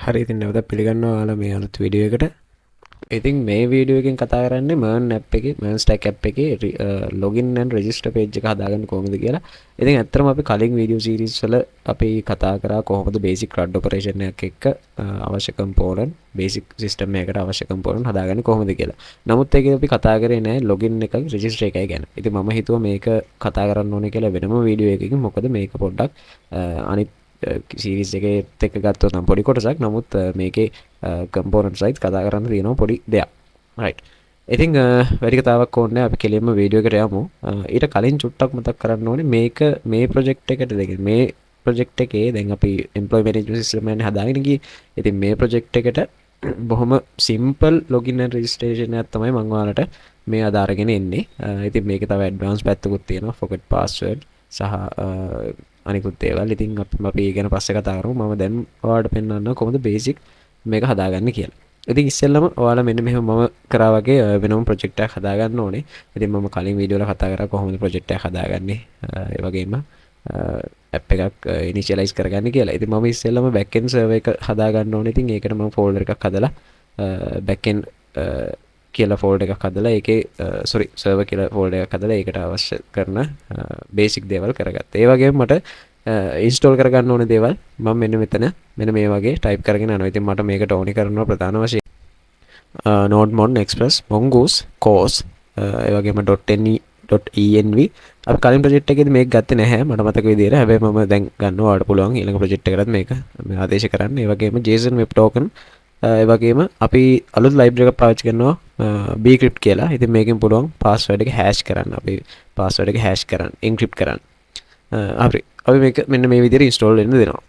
හරි ඉතින් නැවත පිළිගන්නවා ඔයාලා මේ අලුත් වීඩියෝ එකට. ඉතින් මේ වීඩියෝ එකෙන් කතා කරන්නේ MERN app එකේ MERN stack app එකේ login and register page එක හදාගන්න කොහොමද කියලා. ඉතින් ඇත්තටම අපි කලින් වීඩියෝ සීරීස් වල අපි කතා කරා කොහොමද basic CRUD operation එකක් එක්ක අවශ්‍ය component basic system එකකට අවශ්‍ය component හදාගන්නේ කොහොමද කියලා. නමුත් ඒකේ අපි කතා කරේ නෑ login එකයි register එකයි ගැන. ඉතින් මම හිතුවා මේක කතා කරන්න ඕනේ කියලා වෙනම වීඩියෝ එකකින්. මොකද මේක පොඩ්ඩක් අනිත් සීරීස් එකේත් එක්ක ගත්තොත් නම් පොඩි කොටසක්. නමුත් මේකේ කම්පෝනන්ට් සයිඩ් කතා කරන්න තියෙනවා පොඩි දෙයක්. රයිට්. ඉතින් වැඩි කතාවක් ඕනේ නැහැ. අපි කෙලින්ම වීඩියෝ එකට යමු. ඊට කලින් චුට්ටක් මතක් කරන්න ඕනේ මේක මේ ප්‍රොජෙක්ට් එකට දෙක මේ ප්‍රොජෙක්ට් එකේ දැන් අපි එම්ප්ලොයි මැනේජ්මන්ට් සිස්ටම් එකක් හදාගෙන ගියේ. ඉතින් මේ ප්‍රොජෙක්ට් එකට බොහොම සිම්පල් login and registration එකක් තමයි මම ඔයාලට මේ අදාරගෙන එන්නේ. ඉතින් මේකේ තව ඇඩ්වාන්ස් පැත්තකුත් තියෙනවා. forget password සහ අනිකුත් ඒවල්. ඉතින් අපි ගැන පස්සේ කතා කරමු. මම දැන් ඔයාලට පෙන්නන්න කොහොමද බේසික් මේක හදාගන්නේ කියලා. ඉතින් ඉස්සෙල්ලම ඔයාලා මෙන්න මෙහෙම මම කරා වගේ වෙනම ප්‍රොජෙක්ට් එකක් හදාගන්න ඕනේ. ඉතින් මම කලින් වීඩියෝ වල කතා කරා කොහොමද ප්‍රොජෙක්ට් එකක් හදාගන්නේ. ඒ වගේම ඇප් එකක් ඉනිෂියලයිස් කරගන්න කියලා. ඉතින් මම ඉස්සෙල්ලම back end server එක හදාගන්න ඕනේ. ඉතින් ඒකට මම ෆෝල්ඩර් එකක් හදලා back end කියලා ෆෝල්ඩර් එකක් හදලා ඒකේ server කියලා ෆෝල්ඩර් එකක් හදලා ඒකට අවශ්‍ය කරන බේසික් දේවල් කරගත්තා. ඒ වගේම මට ඉන්ස්ටෝල් කරගන්න ඕන දේවල් මම මෙන්න මේ වගේ ටයිප් කරගෙන යනවා. ඉතින් මට මේකට ඕනි කරනවා ප්‍රධාන වශයෙන් node.mon express mongoose cos ඒ වගේම .env අපි කලින් ප්‍රොජෙක්ට් එකේදී මේක ගත්තේ නැහැ මට මතක විදියට. හැබැයි මම දැන් ගන්නවා. ඔයාලට පුළුවන් ඊළඟ ප්‍රොජෙක්ට් එකකටත් මේක ආදේශ කරන්න. ඒ වගේම json web token ඒ වගේම අපි අලුත් ලයිබ්‍රරි එකක් පාවිච්චි කරනවා bcrypt කියලා. ඉතින් මේකෙන් පුළුවන් පාස්වර්ඩ් එක හැෂ් කරන්න. අපි පාස්වර්ඩ් එක හැෂ් කරන්න encrypt කරන්න. හරි. අපි මේක මෙන්න මේ විදිහට ඉන්ස්ටෝල් වෙන්න දෙනවා.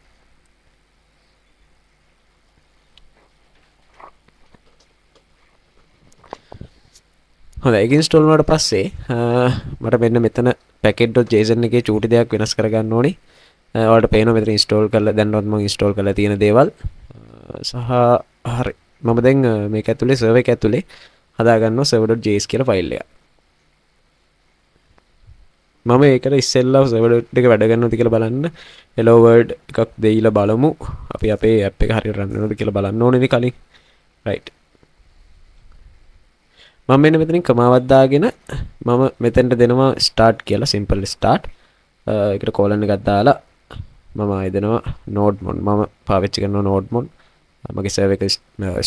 හොඳයි. ඒක ඉන්ස්ටෝල් වුණාට පස්සේ මට මෙන්න මෙතන package.json එකේ චූටි දෙයක් වෙනස් කරගන්න ඕනේ. ඔයාලට පේනවා මෙතන ඉන්ස්ටෝල් කරලා දැන්වත් මම ඉන්ස්ටෝල් කරලා තියෙන දේවල් සහ හරි. මම දැන් මේක ඇතුලේ server එක ඇතුලේ හදාගන්නවා server.js කියලා ෆයිල් එකක්. මම ඒකට ඉස්සෙල්ලා server එක වැඩ ගන්නවද කියලා බලන්න hello world එකක් දෙයිලා බලමු. අපි අපේ app එක හරියට run වෙනවද කියලා බලන්න ඕනේ කලින්. right. මම මෙන්න මෙතනින් කමාවක් දාගෙන මම මෙතෙන්ට දෙනවා start කියලා simple start. ඒකට colon එකක් දාලා මම ආයෙ දෙනවා node.mon. මම පාවිච්චි කරනවා node.mon. මගේ server එක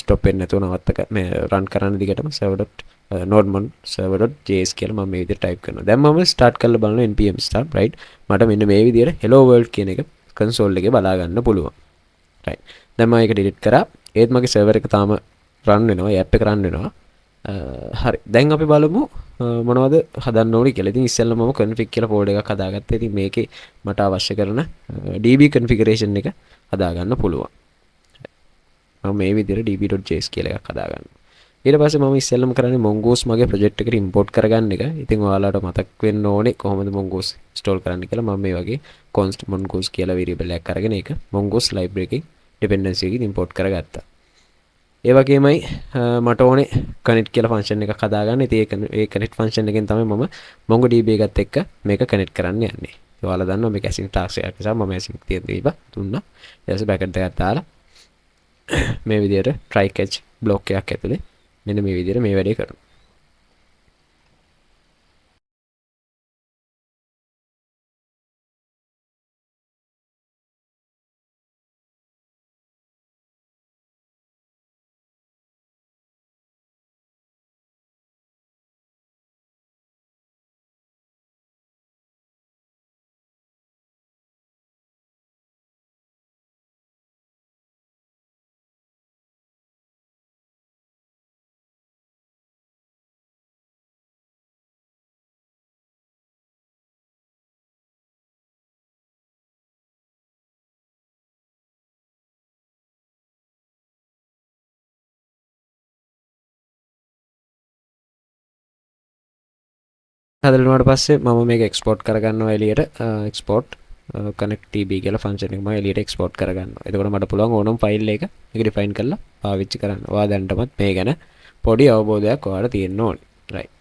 stop වෙන්නේ නැතුව නවත්තක මේ run කරන්න දිගටම server.node.mon server.js කියලා මම මේ විදිහට type කරනවා. දැන් මම start කරලා බලනවා npm start right. මට මෙන්න මේ විදිහට hello world කියන එක console එකේ බලා ගන්න පුළුවන්. right. දැන් මම ඒක delete කරා. ඒත් මගේ server එක තාම run වෙනවා. app එක run වෙනවා. හරි. දැන් අපි බලමු මොනවද හදන්න ඕනේ කියලා. ඉතින් ඉස්සෙල්ලා මම config කියලා folder එකක් හදාගත්තා. ඉතින් මේකේ මට අවශ්‍ය කරන db configuration එක හදාගන්න පුළුවන්. මම මේ විදිහට db.js කියලා එකක් හදාගන්නවා. ඊට පස්සේ මම ඉස්සෙල්ලම කරන්නේ mongoose මගේ project එකට import කරගන්න එක. ඉතින් ඔයාලට මතක් වෙන්න ඕනේ කොහොමද mongoose install කරන්න කියලා. මම මේ වගේ const mongoose කියලා variable එකක් අරගෙන ඒක mongoose library එකේ dependency එකකින් import කරගත්තා. ඒ වගේමයි මට ඕනේ connect කියලා function එකක් හදාගන්න. ඉතින් ඒ connect function එකෙන් තමයි මම MongoDB එකත් එක්ක මේක connect කරන්න යන්නේ. ඔයාලා දන්නවා මේක async task එකක් නිසා මම async තියන දීපා දුන්නා. ඊට පස්සේ bracket එකක් දාලා මේ විදිහට try catch block එකක් ඇතුලේ මෙන්න මේ විදිහට මේ වැඩේ කරනවා. හදලුවාට පස්සේ මම මේක export කරගන්නවා එළියට. export connect tb කියලා function එක මම එළියට export කරගන්නවා. එතකොට මට පුළුවන් ඕනම file එක මේක define කරලා පාවිච්චි කරන්න. ඔයා දැනටමත් මේ ගැන පොඩි අවබෝධයක් ඔයාලට තියෙන්න ඕනේ. right.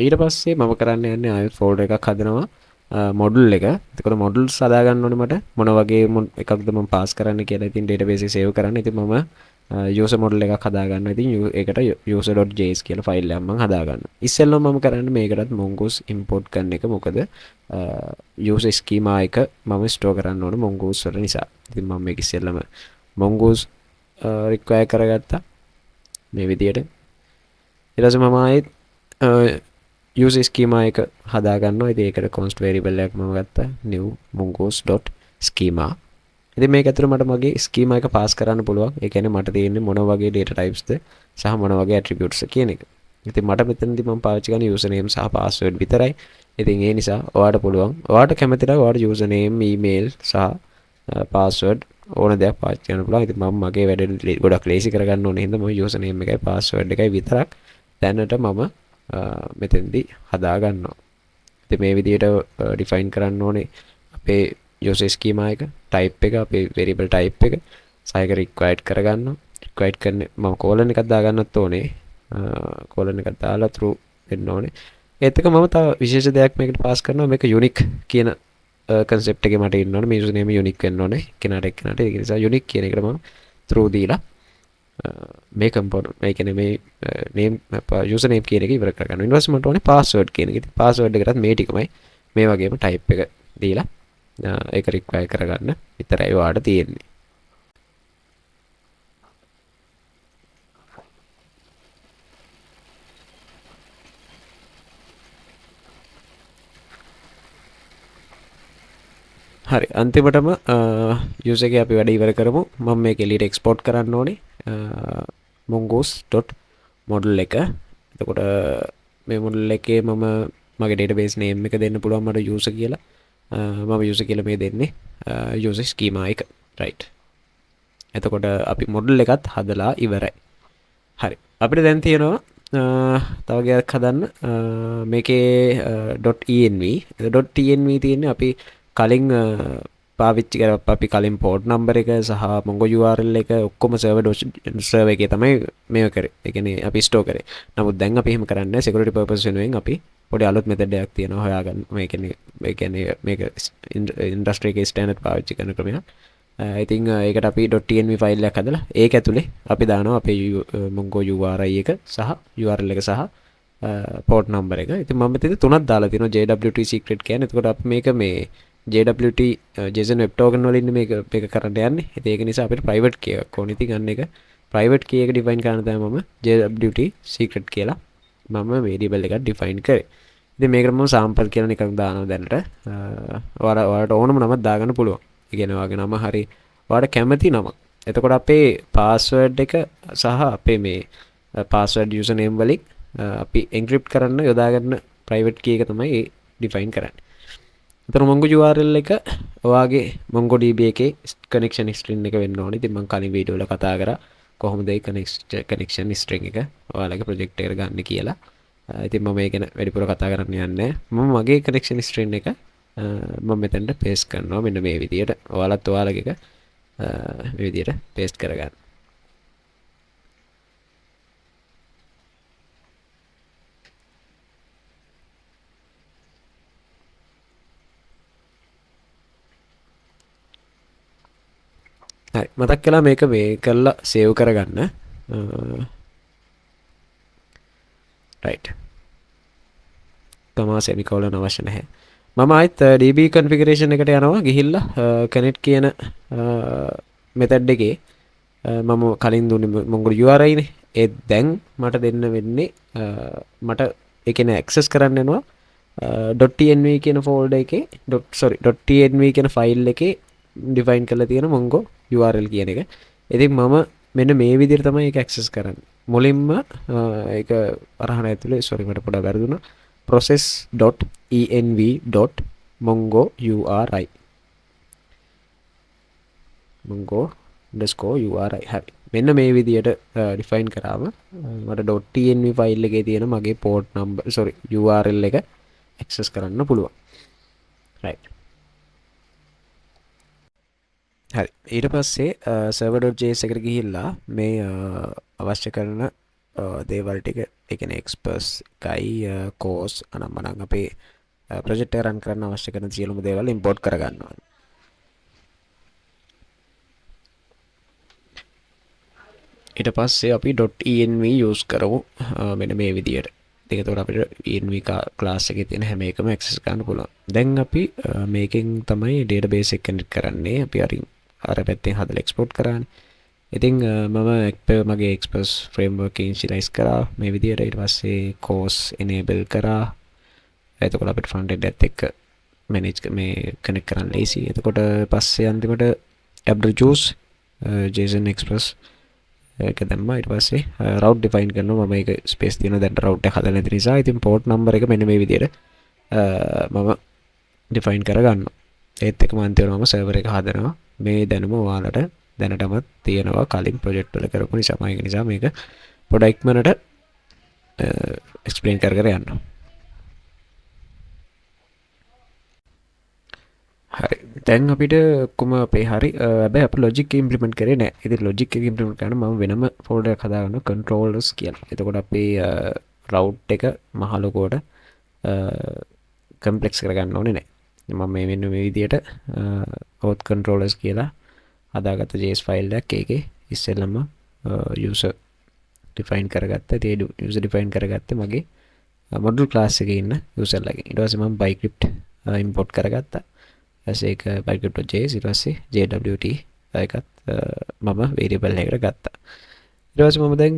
ඊට පස්සේ මම කරන්න යන්නේ ආයෙත් folder එකක් හදනවා. මොඩුල් එක. එතකොට මොඩුල්ස් හදාගන්න ඕනේ මට මොන වගේ එකක්ද මම පාස් කරන්න කියලා. ඉතින් database එක සේව් කරන්න. ඉතින් මම user model එකක් හදාගන්න. ඉතින් ඒකට user.js කියලා ෆයිල් එකක් මම හදාගන්න. ඉස්සෙල්ලම මම කරන්නේ මේකටත් mongoose import කරන එක. මොකද user schema එක මම store කරන්න ඕනේ mongoose වල නිසා. ඉතින් මම මේක ඉස්සෙල්ලම mongoose require කරගත්තා මේ විදියට. ඊට පස්සේ මම ආයෙත් user schema එක හදාගන්නවා. ඉතින් ඒකට const variable එකක් මම ගත්තා new mongoose.schema. ඉතින් මේක ඇතුළේ මට මගේ schema එක පාස් කරන්න පුළුවන්. ඒ කියන්නේ මට තියෙන්නේ මොන වගේ data typesද සහ මොන වගේ attributes කියන එක. ඉතින් මට මෙතනදී මම පාවිච්චි කරන්නේ username සහ password විතරයි. ඉතින් ඒ නිසා ඔයාලට පුළුවන් ඔයාලට කැමති නම් ඔයාලට username email සහ password ඕන දෙයක් පාවිච්චි කරන්න පුළුවන්. ඉතින් මම මගේ වැඩ ගොඩක් ලේසි කරගන්න ඕනේ හින්දා මම username එකයි password එකයි විතරක් දැනට මම මෙතෙන්දී හදා ගන්නවා. ඉතින් මේ විදිහට define කරන්න ඕනේ අපේ user schema එක, type එක, අපේ variable type එක සහ ඒක required කරගන්නවා. required කරන්නේ මම colon එකක් දාගන්නත් ඕනේ. colon එකක් දාලා true වෙන්න ඕනේ. ඒත් එක මම තව විශේෂ දෙයක් මේකට පාස් කරනවා. මේක unique කියන concept එකේ මට ඉන්න ඕනේ. මේ username unique වෙන්න ඕනේ. කෙනාට එක්කෙනාට. ඒ නිසා unique කියන එකට මම true දීලා මේ component මේ කියන්නේ මේ name username කියන එක ඉවර කරගන්න. ඊට පස්සේ මට ඕනේ password කියන එක. ඉතින් password එකටත් මේ ටිකමයි මේ වගේම type එක දීලා ඒක require කරගන්න විතරයි ඔයාලට තියෙන්නේ. හරි අන්තිමටම user එකේ අපි වැඩ ඉවර කරමු. මම මේක එළියට export කරන්න ඕනේ mongoose.model එක. එතකොට මේ model එකේ මම මගේ database name එක දෙන්න පුළුවන් මට user කියලා. මම user කියලා මේ දෙන්නේ user schema එක. right. එතකොට අපි model එකත් හදලා ඉවරයි. හරි. අපිට දැන් තියෙනවා තව ගයක් හදන්න මේකේ .env. .env තියෙන්නේ අපි කලින් පාවිච්චි කරපු අපි කලින් port number එක සහ mongo url එක ඔක්කොම server එකේ තමයි මේක කරේ. ඒ කියන්නේ අපි store කරේ. නමුත් දැන් අපි එහෙම කරන්නේ නැහැ. security purpose වෙනුවෙන් අපි පොඩි අලුත් method එකක් තියෙනවා හොයාගන්න. මේ කියන්නේ මේක industry එකේ standard පාවිච්චි කරන ක්‍රමයක්. ඉතින් ඒකට අපි .env ෆයිල් එකක් හදලා ඒක ඇතුලේ අපි දානවා අපේ mongo URI එක සහ url එක සහ port number එක. ඉතින් මම මෙතන තුනක් දාලා තියෙනවා jwt secret කියන්නේ. එතකොට අපි මේක මේ jwt JSON web token වලින් මේක කරන්න යන්නේ. ඉතින් ඒක නිසා අපිට private key එකක් ඕනේ. ඉතින් අන්න ඒක private key එක define කරන්න තමයි මම jwt secret කියලා මම variable එකක් define කරේ. ඉතින් මේකට මම sample කියලා නිකන් දානවා දැනට. ඔයාලට ඕනම නමක් දාගන්න පුළුවන්. ඒ කියන්නේ ඔයාගේ නම හරි ඔයාලට කැමති නමක්. එතකොට අපේ password එක සහ අපේ මේ password username වලින් අපි encrypt කරන්න යොදාගන්න private key එක තමයි define කරන්නේ. එතන mongo URL එක ඔයාගේ MongoDB එකේ connection string එක වෙන්න ඕනේ. ඉතින් මම කලින් වීඩියෝ වල කතා කරා කොහොමද ඒ connection string එක ඔයාලගේ project එකට ගන්න කියලා. ඉතින් මම ඒක ගැන වැඩිපුර කතා කරන්න යන්නේ නැහැ. මම මගේ connection string එක මම මෙතනට paste කරනවා මෙන්න මේ විදියට. ඔයාලත් ඔයාලගේ එක මේ විදියට paste කරගන්න. හරි මතක් කළා මේක මේ කරලා සේව් කරගන්න. right. තමා semicolon අවශ්‍ය නැහැ. මම ආයෙත් db configuration එකට යනවා ගිහිල්ලා connect කියන method එකේ මම කලින් දුන්නේ mongo URI නේ. ඒ දැන් මට දෙන්න වෙන්නේ මට ඒ කියන්නේ access කරන්න වෙනවා .env කියන folder එකේ .env කියන file එකේ define කරලා තියෙන mongo URL කියන එක. ඉතින් මම මෙන්න මේ විදිහට තමයි ඒක access කරන්නේ. මුලින්ම ඒක අරහන ඇතුලේ මට පොඩ්ඩක් වැරදුනා. process.env.mongo.uri mongo_uri හරි. මෙන්න මේ විදිහට define කරාම මට .env file එකේ තියෙන මගේ port number URL එක access කරන්න පුළුවන්. right. හරි ඊට පස්සේ server.js එකට ගිහිල්ලා මේ අවශ්‍ය කරන දේවල් ටික ඒ කියන්නේ express එකයි course අනම්මනම් අපේ ප්‍රොජෙක්ට් එක රන් කරන්න අවශ්‍ය කරන සියලුම දේවල් ඉම්පෝර්ට් කරගන්නවා. ඊට පස්සේ අපි .env යූස් කරමු මෙන්න මේ විදියට. එතකොට අපිට env ක්ලාස් එකේ තියෙන හැම එකම ඇක්සස් කරන්න පුළුවන්. දැන් අපි මේකෙන් තමයි database එක කනෙක්ට් කරන්නේ. අපි අර පැත්තෙන් හදලා එක්ස්පෝර්ට් කරානේ. ඉතින් මම මගේ එක්ස්ප්‍රස් ෆ්‍රේම්වර්ක් ඉනිෂියලයිස් කරා මේ විදියට. ඊට පස්සේ course enable කරා. එතකොට අපිට front end එකත් එක්ක manage මේ කනෙක්ට් කරන්න ලේසි. එතකොට පස්සේ අන්තිමට abstract JSON express එක දැම්මා. ඊට පස්සේ route define කරනවා. මම ඒක space තියෙන දැන් route එක හදලා නැති නිසා ඉතින් port number එක මෙන්න මේ විදියට මම define කරගන්නවා. ඒත් එක්කම අන්තිමට මම server එක හදනවා. මේ දැනුම ඔයාලට දැනටමත් තියෙනවා කලින් ප්‍රොජෙක්ට් වල කරපු නිසා. ඒක නිසා මේක පොඩ්ඩක් ඉක්මනට explain කර යන්න. හරි දැන් අපිට ඔක්කොම අපේ හරි හැබැයි අපි ලොජික් ඉම්ප්ලිමන්ට් කරේ නැහැ. ඉතින් ලොජික් එක ඉම්ප්ලිමන්ට් කරන්න මම වෙනම ෆෝල්ඩර් එකක් හදාගන්නවා controllers කියලා. එතකොට අපේ route එක මහ ලොකුවට කම්ප්ලෙක්ස් කරගන්න ඕනේ නැහැ. මම මේ මෙන්න මේ විදියට auth controllers කියලා හදාගත්ත JS ෆයිල් එකක්. ඒකේ ඉස්සෙල්ලම user define කරගත්ත. ඒ user define කරගත්තේ මගේ module class එකේ ඉන්න user ලගෙන්. ඊට පස්සේ මම bicrypt import කරගත්තා. ඒක bicrypt.js ඊට පස්සේ jwt එකත් මම variable එකකට ගත්තා. ඊට පස්සේ මම දැන්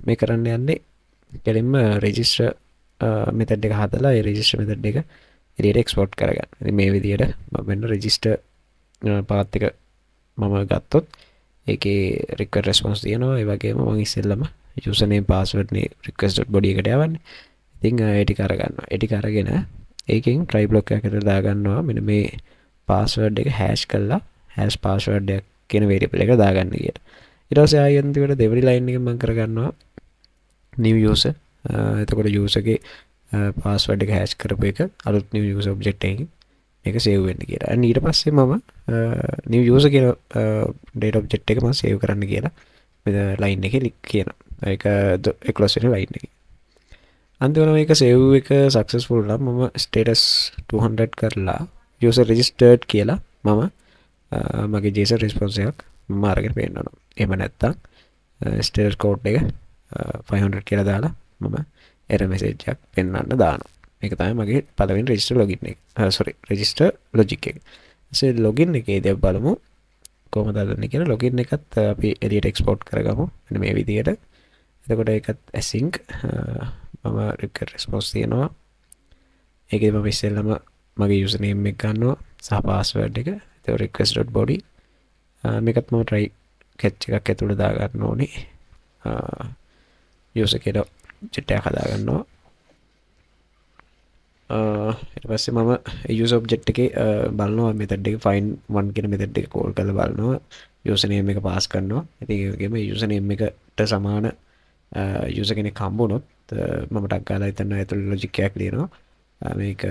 මේ කරන්න යන්නේ කෙලින්ම register method එක හදලා ඒ register method එක එළියට export කරගන්න. ඉතින් මේ විදියට මම වෙන register path එක මම ගත්තොත් ඒකේ request response තියෙනවා. ඒ වගේම මම ඉස්සෙල්ලම username password නේ request.body එකට යවන්නේ. ඉතින් ඒ ටික අරගන්නවා. ඒ ටික අරගෙන ඒකෙන් try block එකකට දාගන්නවා. මෙන්න මේ password එක hash කරලා hash password එක කියන variable එක දාගන්න කියලා. ඊට පස්සේ ආයෙත් අන්තිමට දෙවෙනි line එක මම කරගන්නවා new user. එතකොට user ගේ password එක hash කරපු එක අලුත් new user object එකකින් මේක save වෙන්න කියලා. and ඊට පස්සේ මම new user කියන data object එක මම save කරන්න කියලා මේ line එකේ කියනවා. ඒක 11 වෙනි line එකේ. අන්තිමට මේක save එක successful නම් මම status 200 කරලා user registered කියලා මම මගේ JSON response එකක් මම අරගෙන පෙන්නනවා. එහෙම නැත්නම් status code එක 500 කියලා දාලා මම error message එකක් පෙන්නන්න දානවා. මේක තමයි මගේ පළවෙනි register login එක. register logic එක. login එකේදී අපි බලමු කොහොමද හදන්නේ කියලා. login එකත් අපි එළියට export කරගමු. මෙන්න මේ විදියට. එතකොට ඒකත් async මම request response තියෙනවා. ඒකේ මම ඉස්සෙල්ලාම මගේ username එක ගන්නවා සහ password එක. එතකොට request.body මේකත් මම try catch එකක් ඇතුළේ දා ගන්න ඕනේ. user කේට object එකක් හදා ගන්නවා. ඊට පස්සේ මම user object එකේ බලනවා method එක find one කියන method එක call කරලා බලනවා username එක pass කරනවා. ඉතින් ඒ වගේම username එකට සමාන user කෙනෙක් හම්බුනොත් මම ටක් ගාලා එතන ඇතුළේ logic එකක් ලියනවා. මේක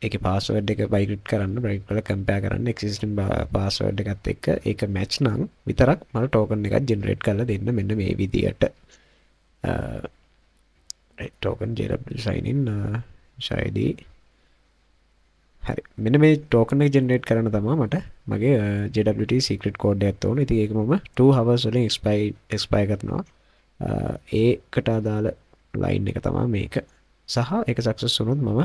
ඒකේ password එක bicrypt කරන්න bicrypt කරලා compare කරන්න existing password එකත් එක්ක ඒක match නම් විතරක් මම token එකක් generate කරලා දෙන්න මෙන්න මේ විදියට. token jw sign in id හරි මෙන්න මේ token එක generate කරන්න තමයි මට මගේ jwt secret code එකක් ඕනේ. ඉතින් ඒක මම 2 hours වලින් expire කරනවා. ඒකට අදාළ line එක තමයි මේක. සහ ඒක success වුණොත් මම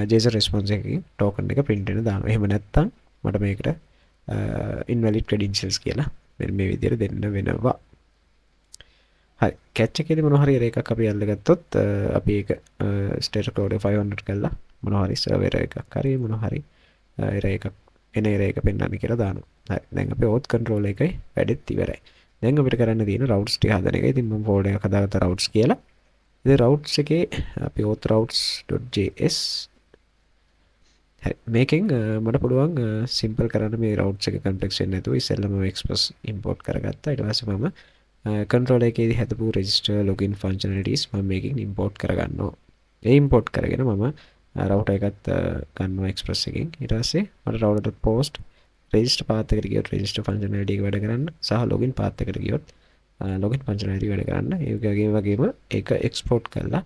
JSON response එකකින් token එක print වෙන දානවා. එහෙම නැත්නම් මට මේකට invalid credentials කියලා මෙන්න මේ විදිහට දෙන්න වෙනවා. හරි catch එකේදී මොනවා හරි එකක් අපි අල්ලගත්තොත් අපි ඒක status code 500 කරලා මොනවා හරි server එකක් හරි මොනවා හරි error එකක් error එක පෙන්වන්න කියලා දානවා. හරි දැන් අපේ auth control එකයි වැඩෙත් ඉවරයි. දැන් අපිට කරන්න තියෙන routes ටික හදන එක. ඉතින් මම folder එකක් හදාගත්ත routes කියලා. ඉතින් routes එකේ අපි auth routes.js මේකෙන් මට පුළුවන් සිම්පල් කරන්න මේ routes එක කම්ප්ලෙක්ස් වෙන්නේ නැතුව ඉස්සෙල්ලාම express import කරගත්තා. ඊට පස්සේ මම control එකේදී හදපු register login functionalities මම මේකෙන් import කරගන්නවා. ඒ import කරගෙන මම router එකත් ගන්නවා express එකෙන්. ඊට පස්සේ මට router.post register path එකට ගියොත් register functionality එක වැඩ කරන්න සහ login path එකට ගියොත් login functionality වැඩ කරන්න. ඒ වගේම ඒක export කරලා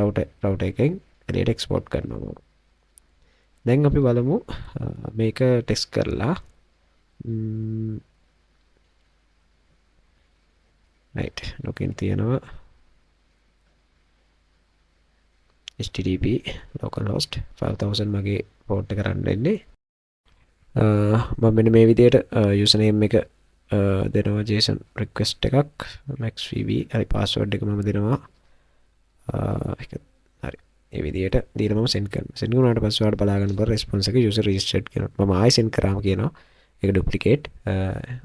router එකෙන් එළියට export කරනවා. දැන් අපි බලමු මේක ටෙස්ට් කරලා right login තියෙනවා http localhost 5000 මගේ port එක run වෙන්නේ මම මෙන්න මේ විදිහට username එක දෙනවා json request එකක් maxvb හරි password එක මම දෙනවා හරි ඒ විදිහට දීලා මම send කරනවා send වුණාට පස්සේ ඔයාලට බලා ගන්න බර response එක user registered කියනවා මම ආයෙ send කරාම කියනවා ඒක duplicate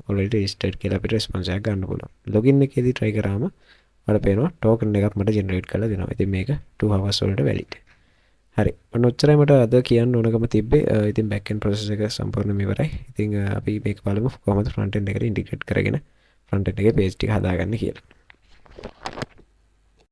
already registered කියලා අපිට response එකක් ගන්න පුළුවන් login එකේදී try කරාම ඔයාලට පේනවා token එකක් මට generate කරලා දෙනවා ඉතින් මේක 2 hours වලට valid හරි ඔන්න ඔච්චරයි මට අද කියන්න ඕනකම තිබ්බේ ඉතින් back end process එක සම්පූර්ණයෙන්ම ඉවරයි ඉතින් අපි මේක බලමු කොහොමද front end එකට integrate කරගෙන front end එකේ page ටික හදාගන්න කියලා